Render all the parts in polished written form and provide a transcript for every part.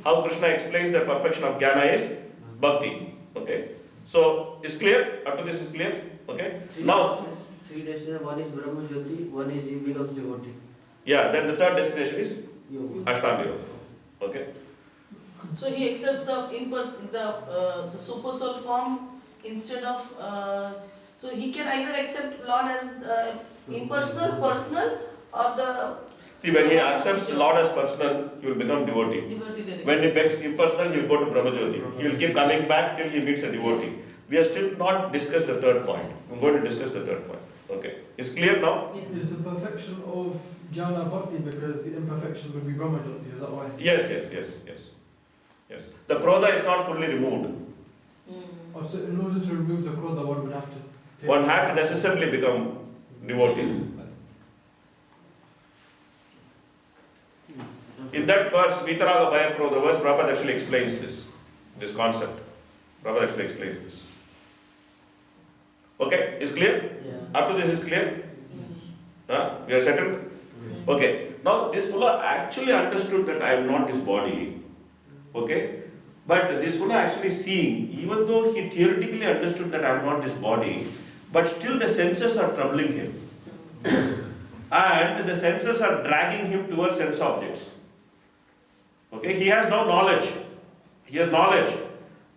how Krishna explains the perfection of jnana is bhakti. Okay. So, is clear? Up to this is clear? Okay. Now, three destinations, one is Brahma Jyoti, one is he becomes devotee. yeah, then the third destination is Yoga. Ashtanga Yoga. Okay. So he accepts the super soul form instead of. So he can either accept Lord as impersonal, personal, or the. See, when he accepts the Lord as personal, he will become devotee. Devotee. When he becomes impersonal, he will go to Brahmajyoti. He will keep coming back till he meets a devotee. We have still not discussed the third point. I'm going to discuss the third point. Okay. It's clear now? Yes. Is the perfection of jnana bhakti because the imperfection would be brahmajyoti? Is that why? Yes. The krodha is not fully removed. Oh, so in order to remove the krodha, one would have to take One had to necessarily become devotee. In that verse, Vitaraga Bhaya Krodha verse, Prabhupada actually explains this concept. Prabhupada actually explains this. Okay, is clear? Yes. Up to this is clear? We are settled? Okay. Now this fellow actually understood that I am not this body. Okay? But this fellow actually seeing, even though he theoretically understood that I am not this body, but still the senses are troubling him. And the senses are dragging him towards sense objects. Okay? He has no knowledge. He has knowledge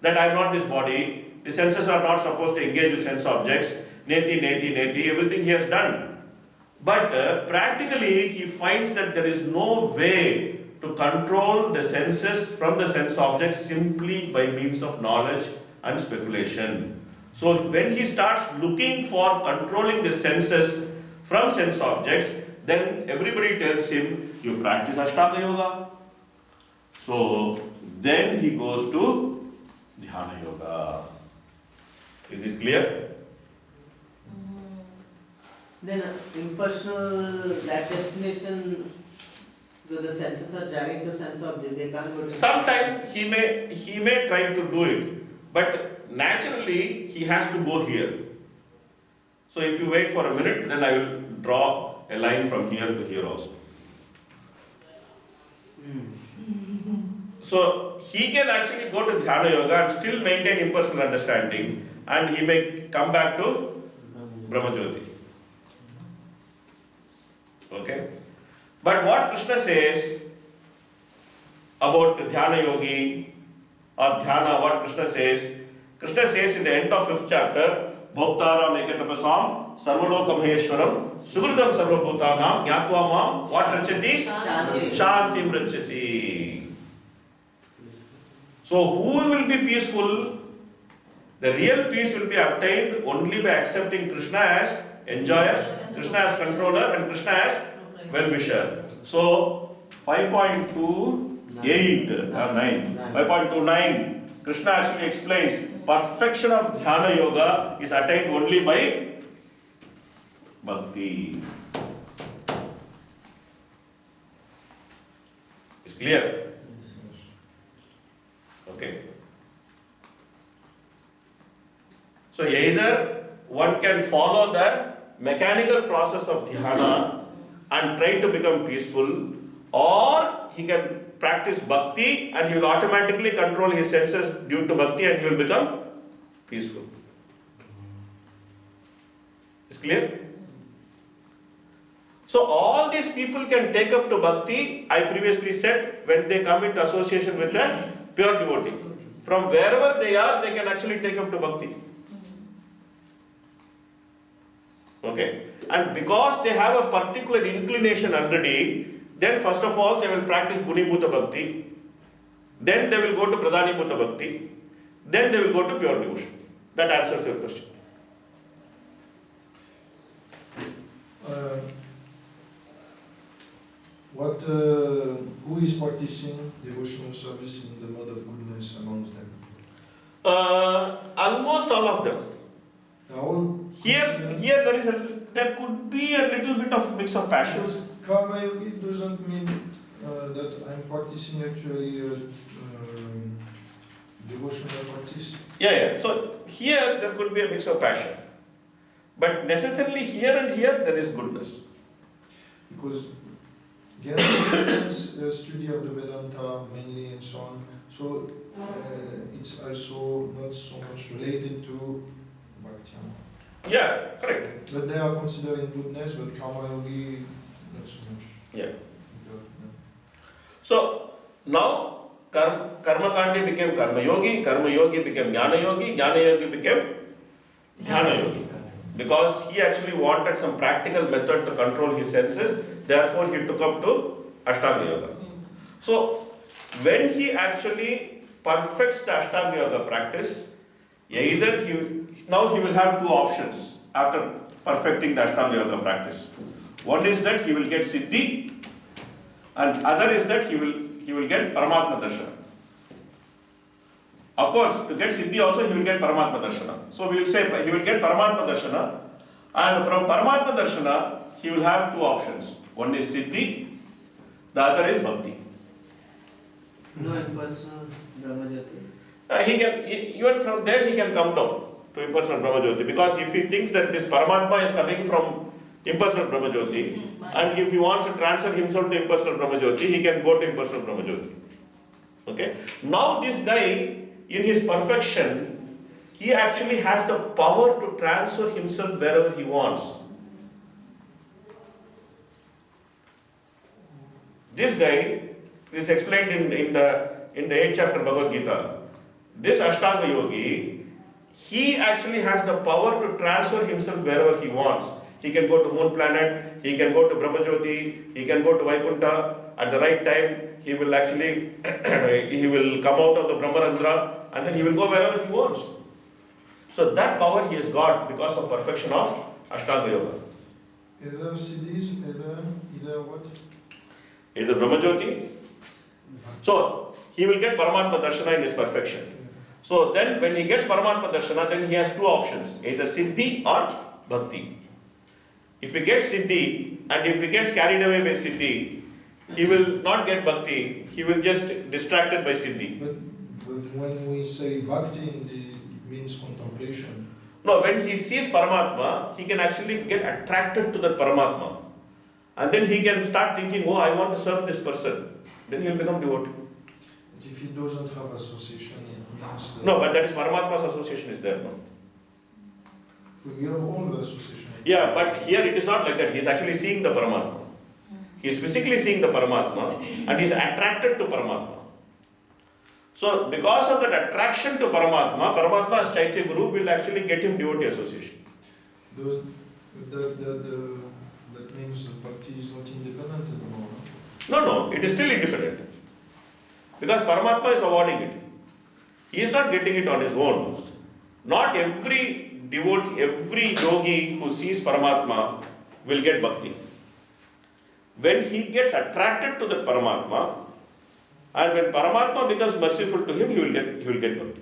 that I am not this body. The senses are not supposed to engage with sense objects. Neti, everything he has done. But practically he finds that there is no way to control the senses from the sense objects simply by means of knowledge and speculation. So when he starts looking for controlling the senses from sense objects, then everybody tells him, you practice Ashtanga Yoga. So then he goes to Dhyana Yoga. Is this clear? Then impersonal, that destination, the senses are dragging to sense object, they can't go to. Sometimes he may try to do it, but naturally he has to go here. So if you wait for a minute, then I will draw a line from here to here also. So he can actually go to Dhyana Yoga and still maintain impersonal understanding, and he may come back to Brahmajyoti. Okay? But what Krishna says about Dhyana Yogi or Dhyana, what Krishna says in the end of 5th chapter, Bhoktaram ekatapasam sarvalokam maheshwaram sugridam sarvabhutanam jnatva mam what rachati? Shantim rachati. So who will be peaceful? The real peace will be obtained only by accepting Krishna as enjoyer, Krishna as controller, and Krishna as well-wisher. So 5.28 9. 5.29, Krishna actually explains perfection of Dhyana Yoga is attained only by Bhakti. It's clear? Okay. So either one can follow the mechanical process of dhyana and try to become peaceful, or he can practice bhakti and he will automatically control his senses due to bhakti and he will become peaceful. Is clear? So all these people can take up to bhakti, I previously said, when they come into association with a pure devotee. From wherever they are, they can actually take up to bhakti. Okay? And because they have a particular inclination already, then first of all they will practice Gunibhuta Bhakti, then they will go to Pradhanibhuta Bhakti, then they will go to pure devotion. That answers your question. Who is practicing devotional service in the mode of goodness amongst them? Almost all of them. All Here there could be a little bit of mix of passions. Karma yogi doesn't mean that I'm practicing actually devotional practice. Yeah. So here there could be a mix of passion. But necessarily here and here there is goodness. Because Jnana is a study of the Vedanta mainly and so on. So it's also not so much related to Bhakti. Yeah, correct. But they are considering goodness, but Karma Yogi not so much. Yeah. So now Karma Kandi became Karma Yogi became Jnana Yogi became Dhyana Yogi. Because he actually wanted some practical method to control his senses, therefore he took up to Ashtanga Yoga. So when he actually perfects the Ashtanga Yoga practice, either now he will have two options after perfecting the Ashtanga Yoga practice. One is that he will get Siddhi, and other is that he will get Paramatma Darshana. Of course, to get Siddhi also he will get Paramatma Darshana. So we will say he will get Paramatma Darshana, and from Paramatma Darshana he will have two options. One is Siddhi, the other is Bhakti. No impersonal Brahmajyoti. Even from there he can come down to impersonal Brahmajyoti, because if he thinks that this Paramatma is coming from impersonal Brahmajyoti, and if he wants to transfer himself to impersonal Brahmajyoti, he can go to impersonal Brahmajyoti. Okay? Now this guy, in his perfection, he actually has the power to transfer himself wherever he wants. This guy is explained in the 8th chapter Bhagavad Gita. This Ashtanga Yogi, he actually has the power to transfer himself wherever he wants. He can go to moon planet, he can go to Brahmajyoti, he can go to Vaikuntha. At the right time, he will actually he will come out of the Brahmarandra, and then he will go wherever he wants. So that power he has got because of perfection of Ashtanga Yoga. Either Siddhis, either what? Either Brahmajyoti. So he will get Paramatma Darshana in his perfection. So then when he gets Paramatma Darshana, then he has two options, either Siddhi or Bhakti. If he gets Siddhi, and if he gets carried away by Siddhi, he will not get Bhakti, he will just distracted by Siddhi. But when we say Bhakti, it means contemplation. No, when he sees Paramatma, he can actually get attracted to that Paramatma. And then he can start thinking, oh, I want to serve this person. Then he will become devotee. If he doesn't have association, it means that No, but that is Paramatma's association is there, no? we have all the association. Yeah, but here it is not like that. He is actually seeing the Paramatma. He is physically seeing the Paramatma and he is attracted to Paramatma. So, because of that attraction to Paramatma, Paramatma as Chaitya Guru will actually get him devotee association. That means the bhakti is not independent anymore. No, it is still independent. Because Paramatma is awarding it. He is not getting it on his own. Not every devotee, every yogi who sees Paramatma will get bhakti. When he gets attracted to the Paramatma, and when Paramatma becomes merciful to him, he will get bhakti.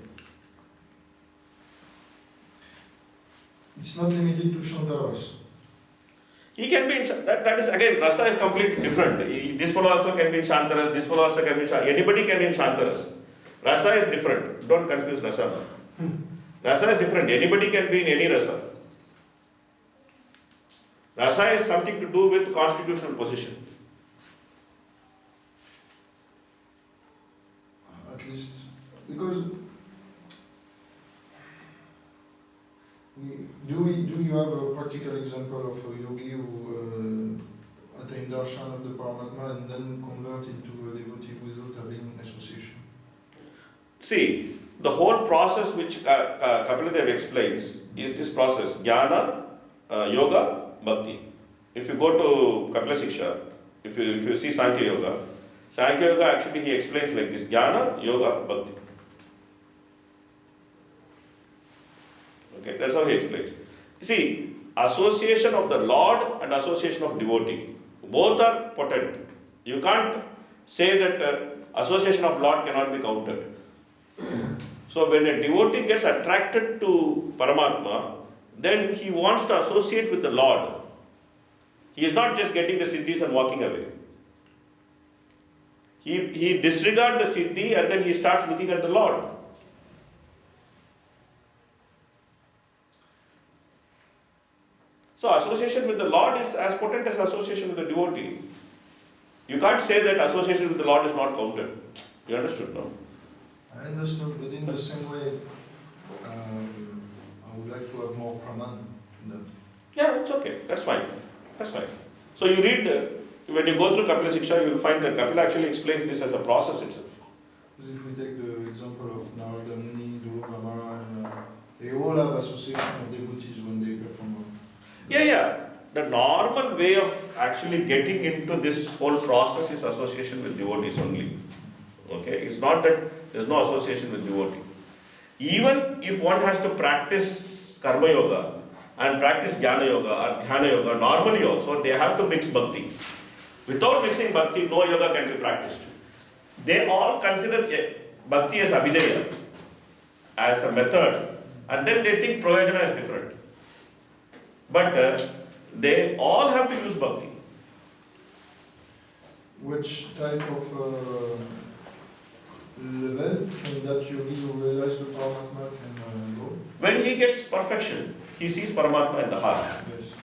It's not limited to Shankaras. He can be in that is again, rasa is completely different. This one also can be in Shantaras, this one also can be in Shantaras. Anybody can be in Shantaras. Rasa is different. Don't confuse rasa. Rasa is different. Anybody can be in any rasa. Rasa is something to do with constitutional position. At least, because do you have a practical example of a yogi who attained darshan of the Paramatma and then convert into a devotee without having association? See, the whole process which Kapila Dev explains is this process: jnana, yoga, bhakti. If you go to Kapila Siksha, if you see Sankhya Yoga actually he explains like this: jnana, yoga, bhakti. Okay, that's how he explains. You see, association of the Lord and association of devotee, both are potent. You can't say that association of Lord cannot be counted. So when a devotee gets attracted to Paramatma, then he wants to associate with the Lord. He is not just getting the siddhis and walking away. He disregards the siddhi and then he starts looking at the Lord. So association with the Lord is as potent as association with the devotee. You can't say that association with the Lord is not counted. You understood, no? I understood, but in the same way, I would like to have more Praman in that. Yeah, it's okay. That's fine. That's fine. So you read, when you go through Kapila Siksha, you will find that Kapila actually explains this as a process itself. Because if we take the example of Narada Muni, Dhruva Maharaj, they all have association of devotees when they perform. Yeah. The normal way of actually getting into this whole process is association with devotees only. Okay? It's not that there's no association with devotee. Even if one has to practice Karma Yoga and practice Jnana Yoga or Dhyana Yoga, normally also they have to mix Bhakti. Without mixing Bhakti, no yoga can be practiced. They all consider Bhakti as Abhidheya, as a method, and then they think Prayojana is different. But they all have to use Bhakti. Which type of level can that yogi who realize the Paramatma can go? When he gets perfection, he sees Paramatma in the heart.